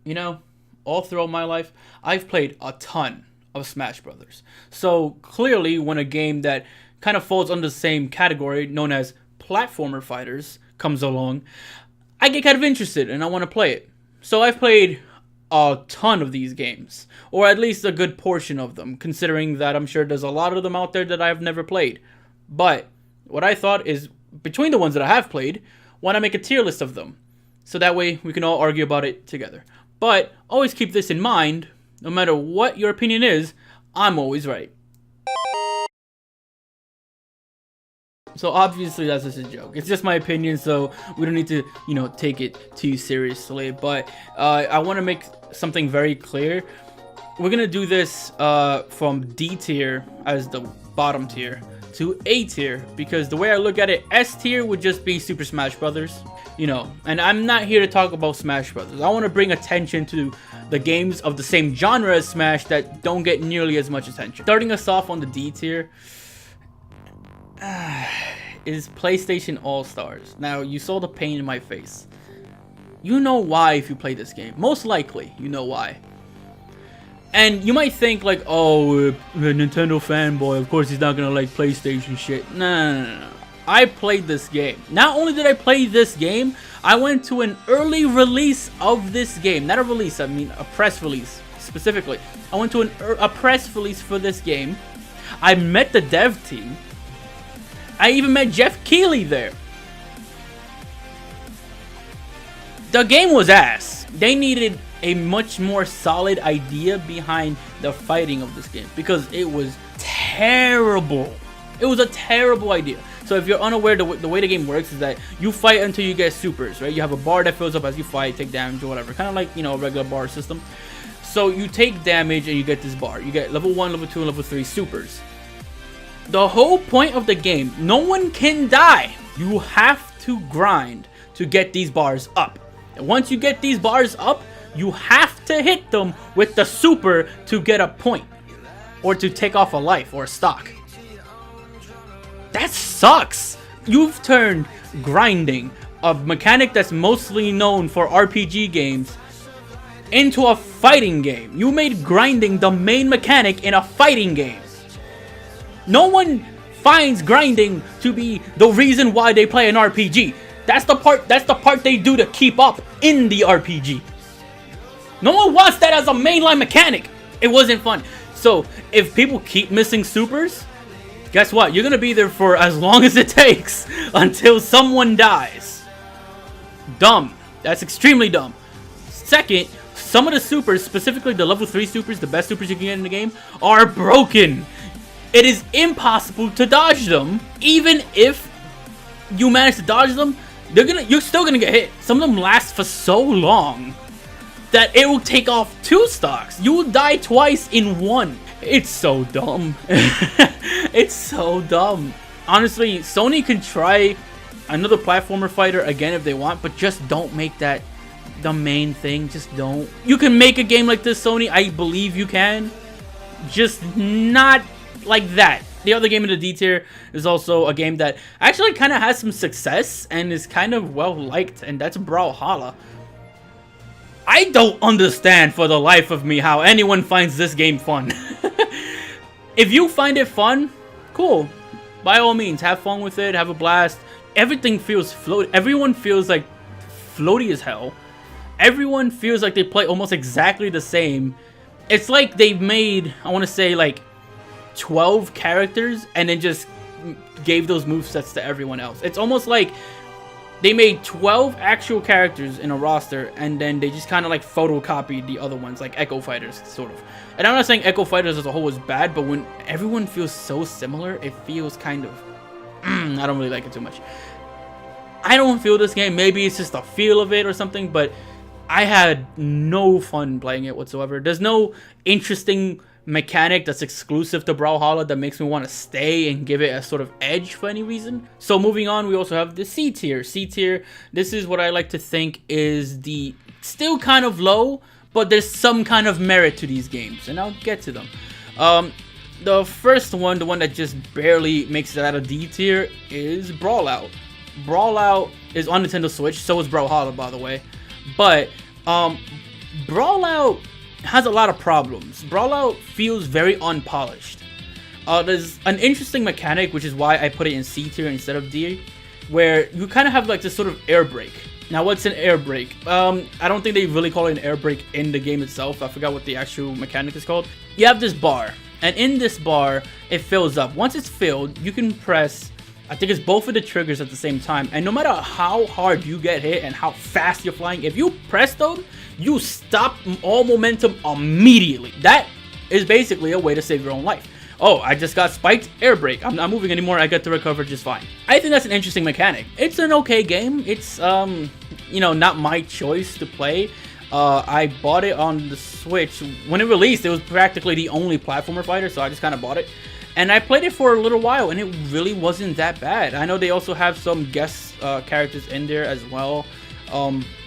You know, all throughout my life, I've played a ton of Smash Brothers. So clearly, when a game that kind of falls under the same category, known as platformer fighters, comes along, I get kind of interested and I want to play it. So I've played a ton of these games, or at least a good portion of them, considering that I'm sure there's a lot of them out there that I've never played. But what I thought is, between the ones that I have played, why not make a tier list of them? So that way we can all argue about it together. But always keep this in mind, no matter what your opinion is, I'm always right. So obviously that's just a joke. It's just my opinion, so we don't need to, take it too seriously. But I want to make something very clear. We're gonna do this from D tier as the bottom tier to A tier, because the way I look at it, S tier would just be Super Smash Brothers, and I'm not here to talk about Smash Brothers. I want to bring attention to the games of the same genre as Smash that don't get nearly as much attention. Starting us off on the D tier is PlayStation AllStars. Now, you saw the pain in my face. You know why if you play this game. Most likely, you know why. And you might think like, oh, a Nintendo fanboy, of course he's not gonna like PlayStation shit. No. I played this game. Not only did I play this game, I went to an early release of this game. Not a release, I mean a press release, specifically. I went to a press release for this game. I met the dev team. I even met Jeff Keighley there. The game was ass. They needed a much more solid idea behind the fighting of this game, because it was terrible. It was a terrible idea. So if you're unaware, the way the game works is that you fight until you get supers, right? You have a bar that fills up as you fight, take damage or whatever. Kind of like, a regular bar system. So you take damage and you get this bar. You get level 1, level 2, and level 3 supers. The whole point of the game, no one can die. You have to grind to get these bars up. And once you get these bars up, you have to hit them with the super to get a point, or to take off a life or a stock. That sucks. You've turned grinding, a mechanic that's mostly known for RPG games, into a fighting game. You made grinding the main mechanic in a fighting game. No one finds grinding to be the reason why they play an RPG. That's the part they do to keep up in the RPG. No one wants that as a mainline mechanic. It wasn't fun. So if people keep missing supers, guess what? You're gonna be there for as long as it takes until someone dies. Dumb. That's extremely dumb. Second, some of the supers, specifically the level 3 supers, the best supers you can get in the game, are broken. It is impossible to dodge them. Even if you manage to dodge them, you're still gonna get hit. Some of them last for so long that it will take off 2 stocks. You will die twice in 1. It's so dumb. It's so dumb. Honestly, Sony can try another platformer fighter again if they want, but just don't make that the main thing. Just don't. You can make a game like this, Sony. I believe you can. Just not like that. The other game in the D tier is also a game that actually kind of has some success and is kind of well liked, and that's Brawlhalla. I don't understand for the life of me how anyone finds this game fun. If you find it fun, cool. By all means, have fun with it, have a blast. Everything feels floaty. Everyone feels like floaty as hell. Everyone feels like they play almost exactly the same. It's like they've made, I want to say, like 12 characters and then just gave those movesets to everyone else. It's almost like they made 12 actual characters in a roster and then they just kind of like photocopied the other ones, like Echo Fighters, sort of. And I'm not saying Echo Fighters as a whole is bad, but when everyone feels so similar, it feels kind of... I don't really like it too much. I don't feel this game. Maybe it's just the feel of it or something, but I had no fun playing it whatsoever. There's no interesting mechanic that's exclusive to Brawlhalla that makes me want to stay and give it a sort of edge for any reason. So moving on, we also have the C tier. C tier, this is what I like to think is the still kind of low, but there's some kind of merit to these games, and I'll get to them. The first one, the one that just barely makes it out of D tier, is Brawl Out. Brawl Out is on Nintendo Switch, so is Brawlhalla, by the way. But Brawl Out has a lot of problems. Brawl Out feels very unpolished. There's an interesting mechanic, which is why I put it in C tier instead of D, where you kind of have like this sort of air brake. Now, what's an air brake? I don't think they really call it an air brake in the game itself. I forgot what the actual mechanic is called. You have this bar, and in this bar, it fills up. Once it's filled, you can press, I think it's both of the triggers at the same time. And no matter how hard you get hit and how fast you're flying, if you press them, you stop all momentum immediately. That is basically a way to save your own life. Oh, I just got spiked, air brake. I'm not moving anymore. I get to recover just fine. I think that's an interesting mechanic. It's an okay game. It's, you know, not my choice to play. I bought it on the Switch. When it released, it was practically the only platformer fighter, so I just kind of bought it. And I played it for a little while, and it really wasn't that bad. I know they also have some guest characters in there as well,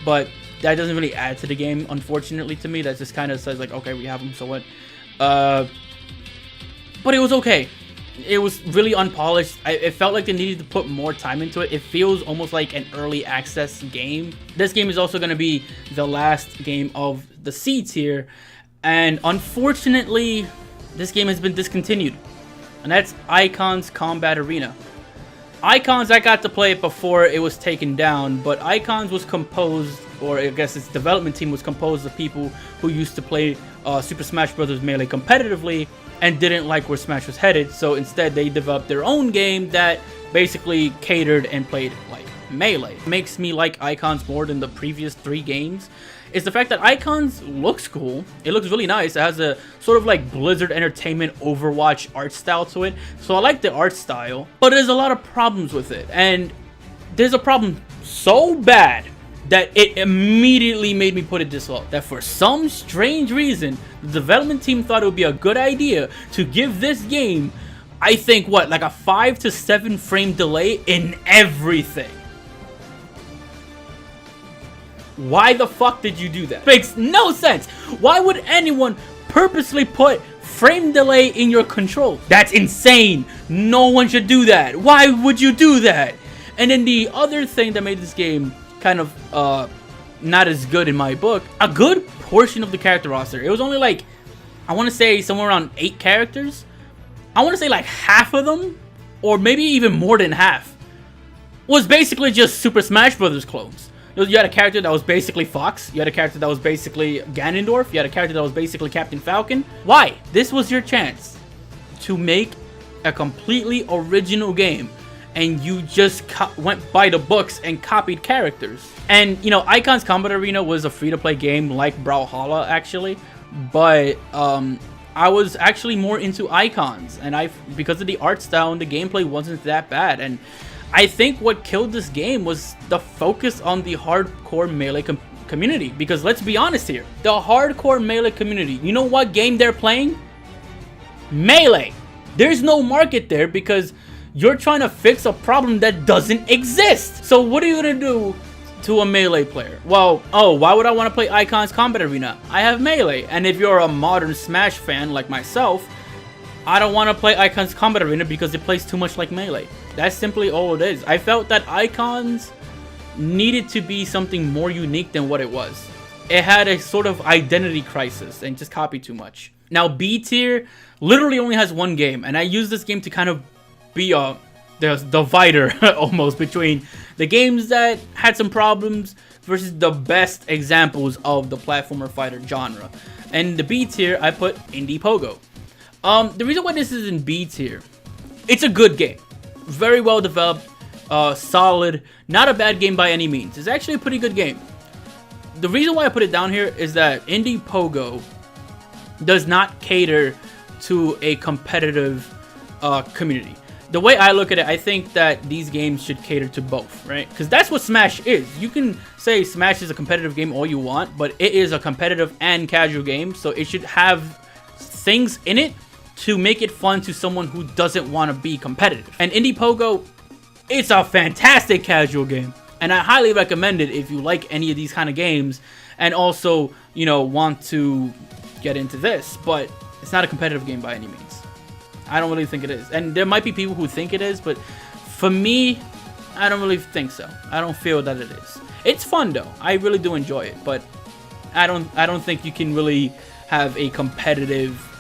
but that doesn't really add to the game, unfortunately, to me. That just kind of says, like, okay, we have them, so what? But it was okay. It was really unpolished. It felt like they needed to put more time into it. It feels almost like an early access game. This game is also going to be the last game of the C tier. And unfortunately, this game has been discontinued. And that's Icons Combat Arena. Icons, I got to play it before it was taken down. But Icons was composed, or I guess its development team was composed of people who used to play Super Smash Bros. Melee competitively and didn't like where Smash was headed, so instead they developed their own game that basically catered and played like Melee. What makes me like Icons more than the previous 3 games is the fact that Icons looks cool. It looks really nice. It has a sort of like Blizzard Entertainment Overwatch art style to it, so I like the art style, but there's a lot of problems with it, and there's a problem so bad that it immediately made me put it this low. That for some strange reason, the development team thought it would be a good idea to give this game, I think, what, like a 5 to 7 frame delay in everything. Why the fuck did you do that? Makes no sense. Why would anyone purposely put frame delay in your control? That's insane. No one should do that. Why would you do that? And then the other thing that made this game kind of not as good in my book, a good portion of the character roster, it was only like, I want to say somewhere around 8 characters. I want to say like half of them, or maybe even more than half, was basically just Super Smash Bros. Clones. You had a character that was basically Fox, you had a character that was basically Ganondorf, you had a character that was basically Captain Falcon. Why? This was your chance to make a completely original game, and you just went by the books and copied characters. And, you know, Icons Combat Arena was a free-to-play game like Brawlhalla, actually. But, I was actually more into Icons. And because of the art style and the gameplay wasn't that bad. And I think what killed this game was the focus on the hardcore Melee community. Because let's be honest here. The hardcore Melee community, you know what game they're playing? Melee. There's no market there because you're trying to fix a problem that doesn't exist. So what are you gonna do to a Melee player? Well, oh, why would I want to play Icons Combat Arena? I have Melee. And if you're a modern Smash fan like myself, I don't want to play Icons Combat Arena because it plays too much like Melee. That's simply all it is. I felt that Icons needed to be something more unique than what it was. It had a sort of identity crisis and just copied too much. Now, B tier literally only has 1 game, and I use this game to kind of be a divider almost between the games that had some problems versus the best examples of the platformer fighter genre. And the B tier, I put Indie Pogo. The reason why this is in B tier, it's a good game. Very well developed, solid, not a bad game by any means. It's actually a pretty good game. The reason why I put it down here is that Indie Pogo does not cater to a competitive community. The way I look at it, I think that these games should cater to both, right? Because that's what Smash is. You can say Smash is a competitive game all you want, but it is a competitive and casual game, so it should have things in it to make it fun to someone who doesn't want to be competitive. And Indie Pogo, it's a fantastic casual game, and I highly recommend it if you like any of these kind of games and also, you know, want to get into this, but it's not a competitive game by any means. I don't really think it is. And there might be people who think it is, but for me, I don't really think so. I don't feel that it is. It's fun though. I really do enjoy it, but I don't think you can really have a competitive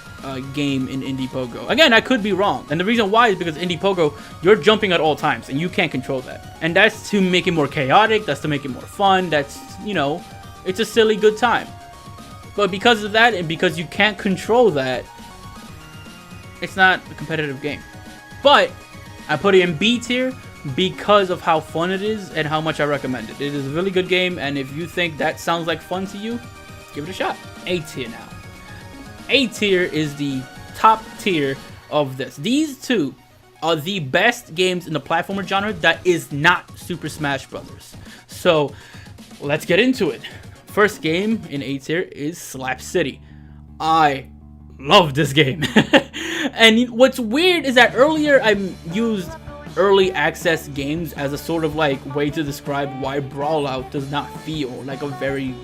game in Indie Pogo. Again, I could be wrong, and the reason why is because Indie Pogo, you're jumping at all times, and you can't control that. And that's to make it more chaotic. That's to make it more fun. That's, you know, it's a silly good time. But because of that, and because you can't control that, it's not a competitive game. But I put it in B tier because of how fun it is and how much I recommend it. It is a really good game, and if you think that sounds like fun to you, give it a shot. A tier now. A tier is the top tier of this. These two are the best games in the platformer genre that is not Super Smash Brothers. So let's get into it. First game in A tier is Slap City. I love this game. And what's weird is that earlier I used early access games as a sort of like way to describe why Brawl Out does not feel like a very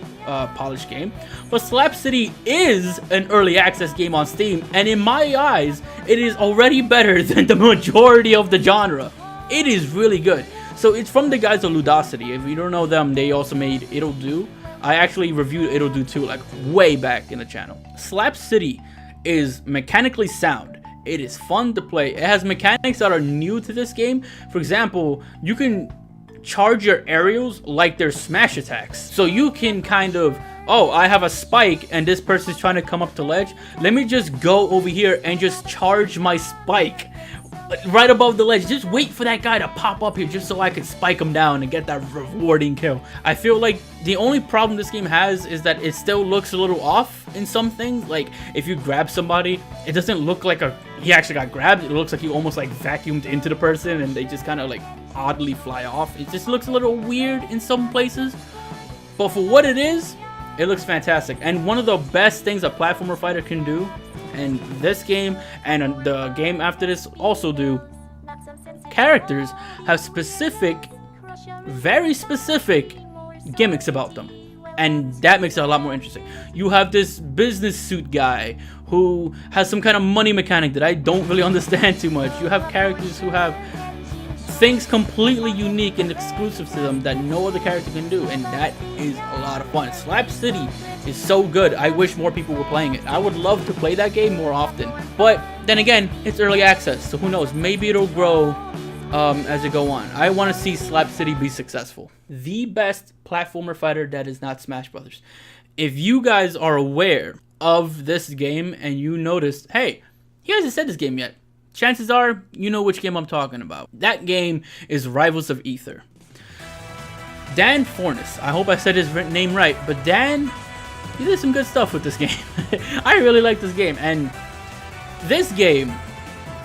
polished game. But Slap City is an early access game on Steam, and in my eyes, it is already better than the majority of the genre. It is really good. So it's from the guys of Ludosity. If you don't know them, they also made It'll Do. I actually reviewed It'll Do 2 like way back in the channel. Slap City is mechanically sound. It is fun to play. It has mechanics that are new to this game. For example, you can charge your aerials like they're smash attacks. So you can kind of, oh, I have a spike and this person's trying to come up to ledge. Let me just go over here and just charge my spike right above the ledge. Just wait for that guy to pop up here just so I can spike him down and get that rewarding kill. I feel like the only problem this game has is that it still looks a little off in some things. Like if you grab somebody, it doesn't look like he actually got grabbed. It looks like he almost like vacuumed into the person and they just kind of like oddly fly off. It just looks a little weird in some places, but for what it is, it looks fantastic. And one of the best things a platformer fighter can do, and this game and the game after this also do, characters have specific, very specific gimmicks about them, and that makes it a lot more interesting. You have this business suit guy who has some kind of money mechanic that I don't really understand too much. You have characters who have things completely unique and exclusive to them that no other character can do, and that is a lot of fun. Slap City is so good. I wish more people were playing it. I would love to play that game more often, but then again, it's early access, so who knows, maybe it'll grow as it go on. I want to see Slap City be successful. The best platformer fighter that is not Smash Brothers. If you guys are aware of this game and you noticed, hey, he hasn't said this game yet, chances are you know which game I'm talking about. That game is Rivals of Aether. Dan Fornes, I hope I said his name right, but Dan, he did some good stuff with this game. I really like this game, and this game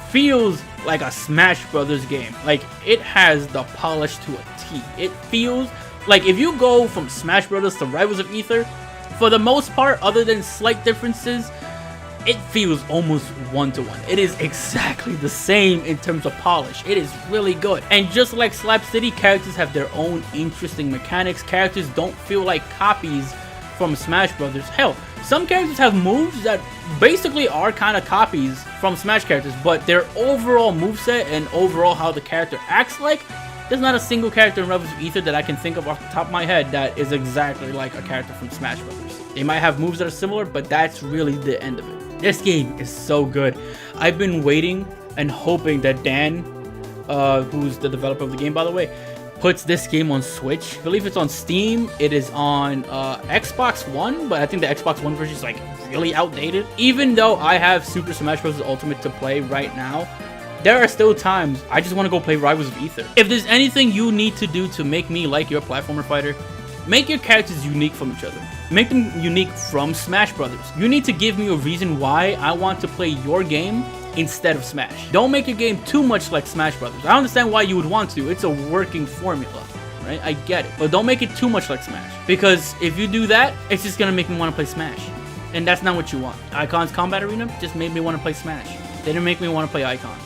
feels like a Smash Brothers game. Like, it has the polish to a T. It feels like if you go from Smash Brothers to Rivals of Aether, for the most part, other than slight differences, it feels almost one-to-one. It is exactly the same in terms of polish. It is really good. And just like Slap City, characters have their own interesting mechanics. Characters don't feel like copies from Smash Brothers. Hell, some characters have moves that basically are kind of copies from Smash characters, but their overall moveset and overall how the character acts like, there's not a single character in Rivals of Aether that I can think of off the top of my head that is exactly like a character from Smash Brothers. They might have moves that are similar, but that's really the end of it. This game is so good. I've been waiting and hoping that Dan, who's the developer of the game by the way, puts this game on Switch. I believe it's on Steam. It is on Xbox One, but I think the Xbox One version is like really outdated. Even though I have Super Smash Bros. Ultimate to play right now, there are still times I just want to go play Rivals of Aether. If there's anything you need to do to make me like your platformer fighter, make your characters unique from each other. Make them unique from Smash Brothers. You need to give me a reason why I want to play your game instead of Smash. Don't make your game too much like Smash Brothers. I understand why you would want to. It's a working formula, right? I get it. But don't make it too much like Smash. Because if you do that, it's just going to make me want to play Smash. And that's not what you want. Icons Combat Arena just made me want to play Smash. They didn't make me want to play Icons.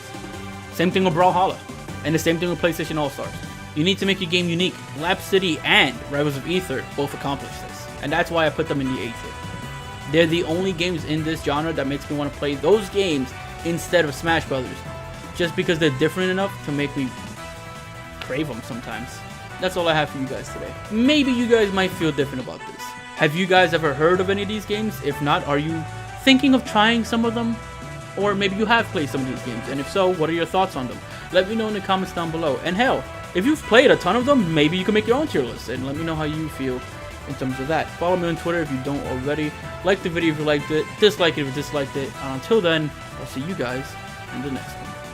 Same thing with Brawlhalla. And the same thing with PlayStation AllStars. You need to make your game unique. Slap City and Rivals of Aether both accomplish this. And that's why I put them in the A tier. They're the only games in this genre that makes me want to play those games instead of Smash Brothers. Just because they're different enough to make me crave them sometimes. That's all I have for you guys today. Maybe you guys might feel different about this. Have you guys ever heard of any of these games? If not, are you thinking of trying some of them? Or maybe you have played some of these games, and if so, what are your thoughts on them? Let me know in the comments down below. And hell, if you've played a ton of them, maybe you can make your own tier list, and let me know how you feel in terms of that. Follow me on Twitter if you don't already. Like the video if you liked it, dislike it if you disliked it, and until then, I'll see you guys in the next one.